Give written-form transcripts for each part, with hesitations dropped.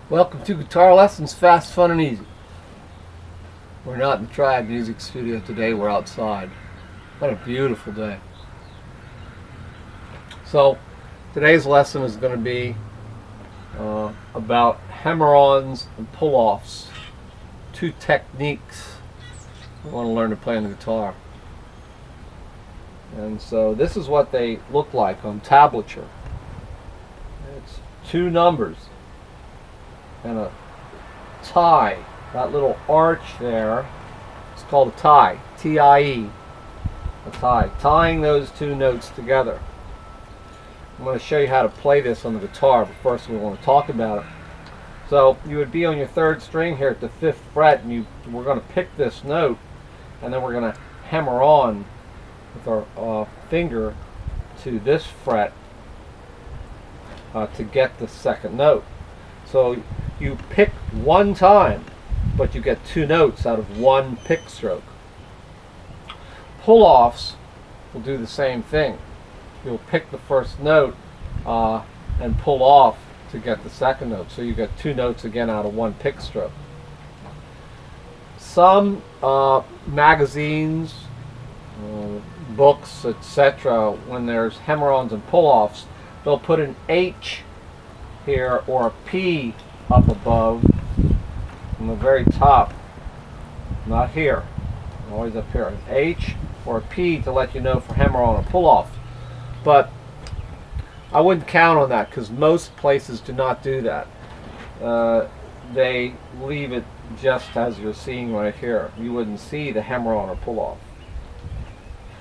Welcome to Guitar Lessons, Fast, Fun, and Easy. We're not in the Triad Music Studio today, we're outside. What a beautiful day. So, today's lesson is going to be about hammer-ons and pull-offs. Two techniques we want to learn to play on the guitar. And so this is what they look like on tablature. It's two numbers and a tie. That little arch there, it's called a tie, T-I-E, a tie. Tying those two notes together. I'm going to show you how to play this on the guitar, but first we want to talk about it. So you would be on your third string here at the 5th fret, and we're going to pick this note, and then we're going to hammer on with our finger to this fret to get the second note. So you pick one time, but you get two notes out of one pick stroke. Pull-offs will do the same thing. You'll pick the first note and pull off to get the second note. So you get two notes again out of one pick stroke. Some magazines, books, etc., when there's hammer-ons and pull-offs, they'll put an H here or a P up above on the very top, not here, always up here, an H or a P to let you know for hammer-on or pull-off. But I wouldn't count on that because most places do not do that. They leave it just as you're seeing right here. You wouldn't see the hammer-on or pull-off.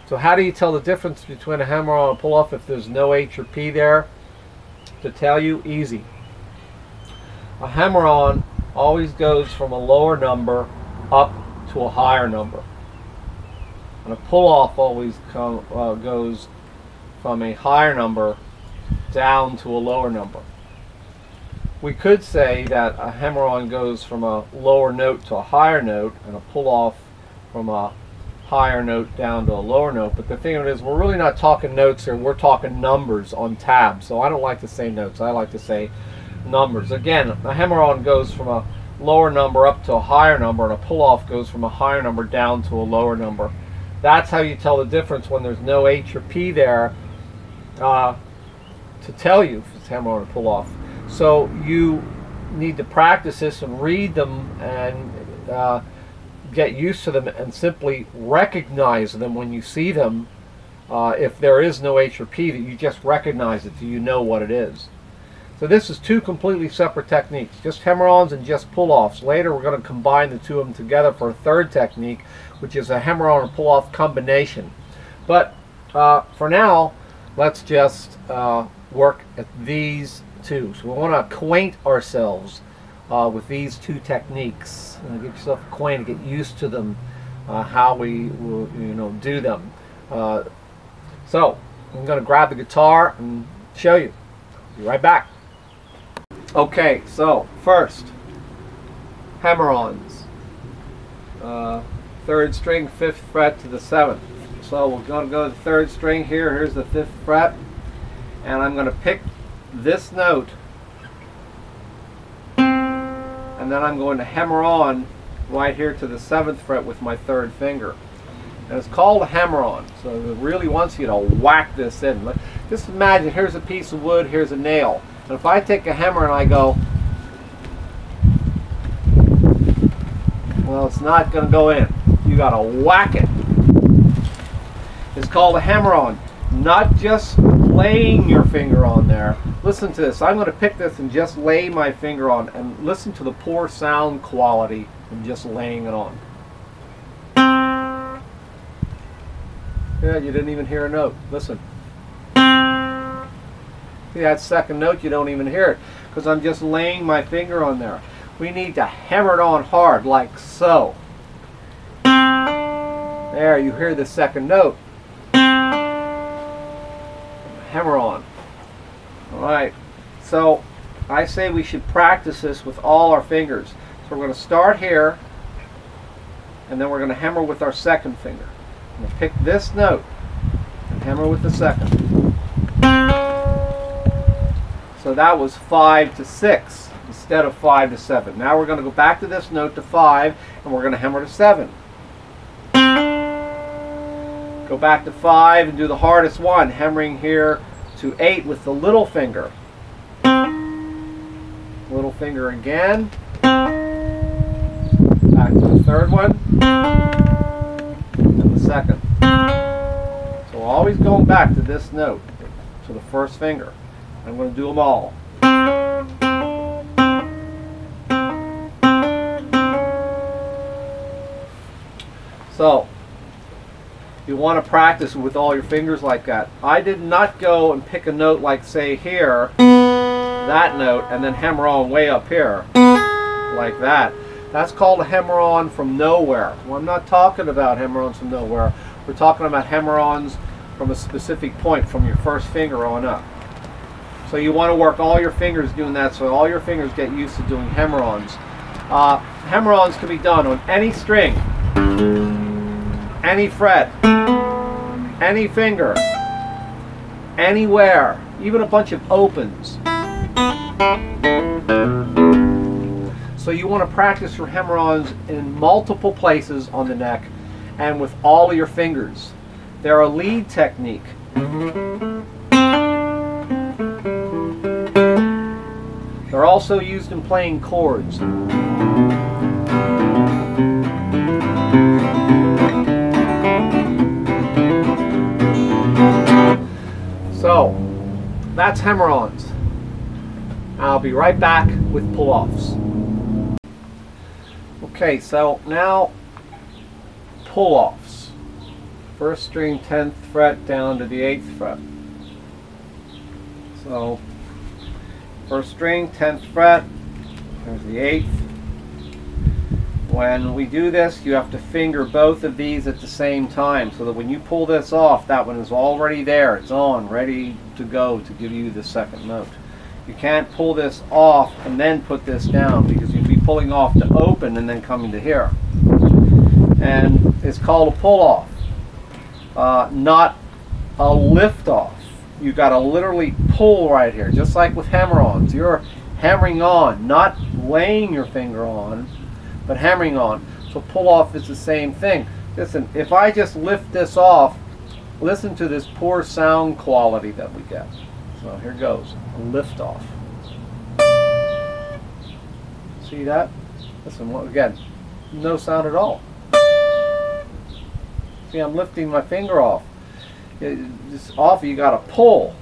So how do you tell the difference between a hammer-on and pull-off if there's no H or P there? To tell you, easy. A hammer-on always goes from a lower number up to a higher number. And a pull-off always goes from a higher number down to a lower number. We could say that a hammer-on goes from a lower note to a higher note, and a pull-off from a higher note down to a lower note, but the thing of it is we're really not talking notes here, we're talking numbers on tabs. So I don't like to say notes, I like to say numbers. Again, a hammer-on goes from a lower number up to a higher number, and a pull-off goes from a higher number down to a lower number. That's how you tell the difference when there's no H or P there to tell you if it's hammer-on or pull-off. So you need to practice this and read them and get used to them and simply recognize them when you see them. If there is no H or P, that you just recognize it so you know what it is. So this is two completely separate techniques, just hammer-ons and just pull-offs. Later we're going to combine the two of them together for a third technique, which is a hammer-on and pull-off combination. But for now, let's just work at these two. So we want to acquaint ourselves with these two techniques. Get yourself acquainted, get used to them, how we will, do them. So I'm going to grab the guitar and show you. Be right back. Okay, so first, hammer-ons. 3rd string, 5th fret to the 7th. So we're going to go to the 3rd string here. Here's the 5th fret, and I'm going to pick this note, and then I'm going to hammer on right here to the 7th fret with my 3rd finger. And it's called a hammer-on, so it really wants you to whack this in. Just imagine, here's a piece of wood, here's a nail. And if I take a hammer and I go, well, it's not going to go in. You got to whack it. It's called a hammer-on. Not just laying your finger on there. Listen to this. I'm going to pick this and just lay my finger on, and listen to the poor sound quality of just laying it on. Yeah, you didn't even hear a note. Listen. See that second note? You don't even hear it because I'm just laying my finger on there. We need to hammer it on hard, like so. There, you hear the second note. Hammer on. Alright, so I say we should practice this with all our fingers. So we're going to start here, and then we're going to hammer with our second finger. I'm going to pick this note and hammer with the second. So that was 5 to 6. instead of 5 to 7. Now we're going to go back to this note to 5, and we're going to hammer to 7. Go back to 5 and do the hardest one, hammering here to 8 with the little finger. Little finger again. Back to the third one. And the second. So always going back to this note, to the first finger. I'm going to do them all. So, you want to practice with all your fingers like that. I did not go and pick a note like, say, here, that note, and then hammer on way up here, like that. That's called a hammer-on from nowhere. Well, I'm not talking about hammer-ons from nowhere. We're talking about hammer-ons from a specific point, from your first finger on up. So you want to work all your fingers doing that, so all your fingers get used to doing hammer-ons. Hammer-ons can be done on any string, any fret, any finger, anywhere, even a bunch of opens. So you want to practice your hammer-ons in multiple places on the neck and with all of your fingers. They're a lead technique. They're also used in playing chords. So, that's hammer-ons. I'll be right back with pull-offs. Okay, so now pull-offs. First string 10th fret down to the 8th fret. So, first string 10th fret, there's the 8th. When we do this, you have to finger both of these at the same time, so that when you pull this off, that one is already there. It's on, ready to go to give you the second note. You can't pull this off and then put this down, because you'd be pulling off to open and then coming to here. And it's called a pull-off, not a lift-off. You've got to literally pull right here, just like with hammer-ons. You're hammering on, not laying your finger on, but hammering on. So pull-off is the same thing. Listen, if I just lift this off, listen to this poor sound quality that we get. So here goes, a lift off. See that? Listen, again, no sound at all. See, I'm lifting my finger off. It's off, you got to pull.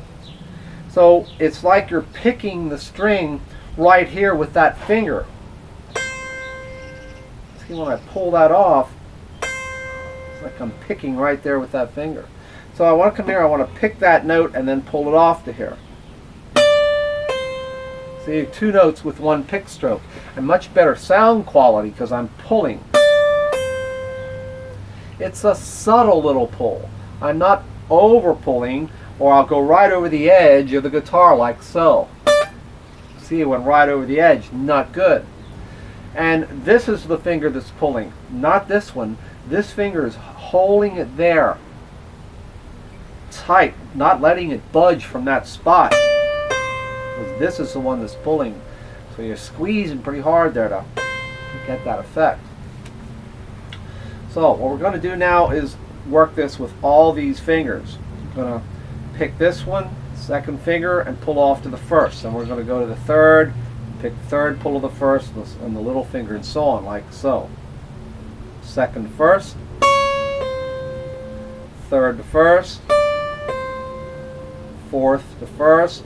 So it's like you're picking the string right here with that finger. See, when I pull that off, it's like I'm picking right there with that finger. So I want to come here, I want to pick that note and then pull it off to here. See, 2 notes with 1 pick stroke. And much better sound quality because I'm pulling. It's a subtle little pull. I'm not over pulling, or I'll go right over the edge of the guitar like so. See, it went right over the edge. Not good. And this is the finger that's pulling, not this one. This finger is holding it there tight, not letting it budge from that spot. Because this is the one that's pulling. So you're squeezing pretty hard there to get that effect. So what we're going to do now is work this with all these fingers. I'm going to pick this one, second finger, and pull off to the first. And we're going to go to the third, pick the third, pull to the first, and the little finger, and so on, like so. Second to first, third to first, fourth to first,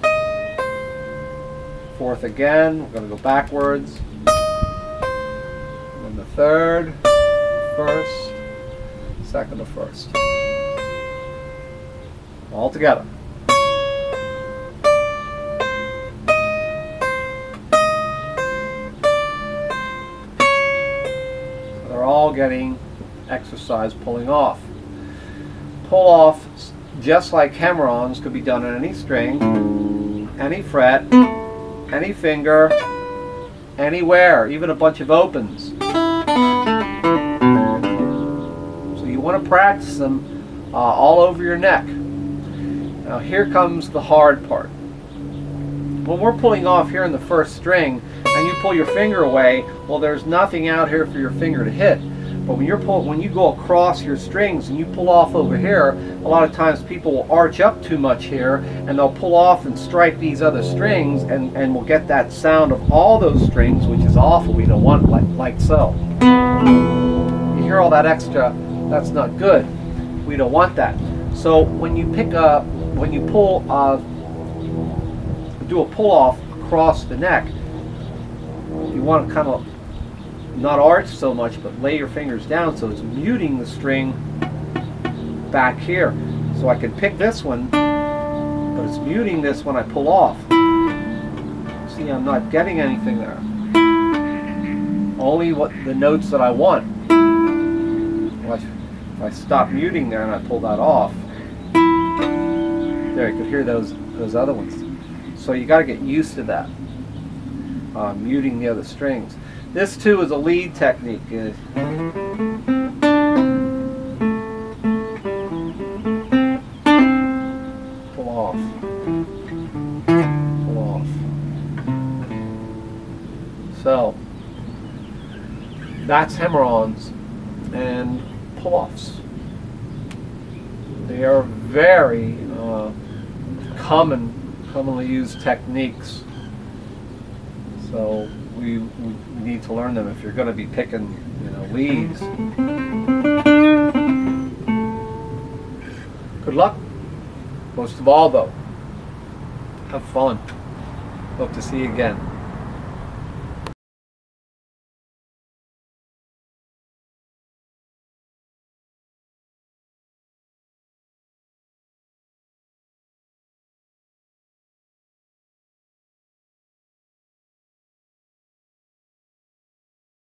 fourth again. We're going to go backwards. And then the third, first, second to first. All together. So they're all getting exercise pulling off. Pull-offs, just like hammer-ons, could be done on any string, any fret, any finger, anywhere, even a bunch of opens. So you want to practice them all over your neck. Now here comes the hard part. when we're pulling off here in the first string and you pull your finger away, well, there's nothing out here for your finger to hit. But when you go across your strings and you pull off over here, a lot of times people will arch up too much here and they'll pull off and strike these other strings, and we'll get that sound of all those strings, which is awful. We don't want it like so. You hear all that extra, that's not good. We don't want that. So when you pull, do a pull off across the neck, you want to kind of not arch so much, but lay your fingers down so it's muting the string back here. So I can pick this one, but it's muting this when I pull off. See, I'm not getting anything there. Only the notes that I want. If I stop muting there and I pull that off, there, you could hear those other ones. So you got to get used to that, muting the other strings. This too is a lead technique. Pull off. Pull off. So that's hammer-ons and pull-offs. They are very commonly used techniques. So we need to learn them if you're going to be picking, leads. Good luck. Most of all, though, have fun. Hope to see you again.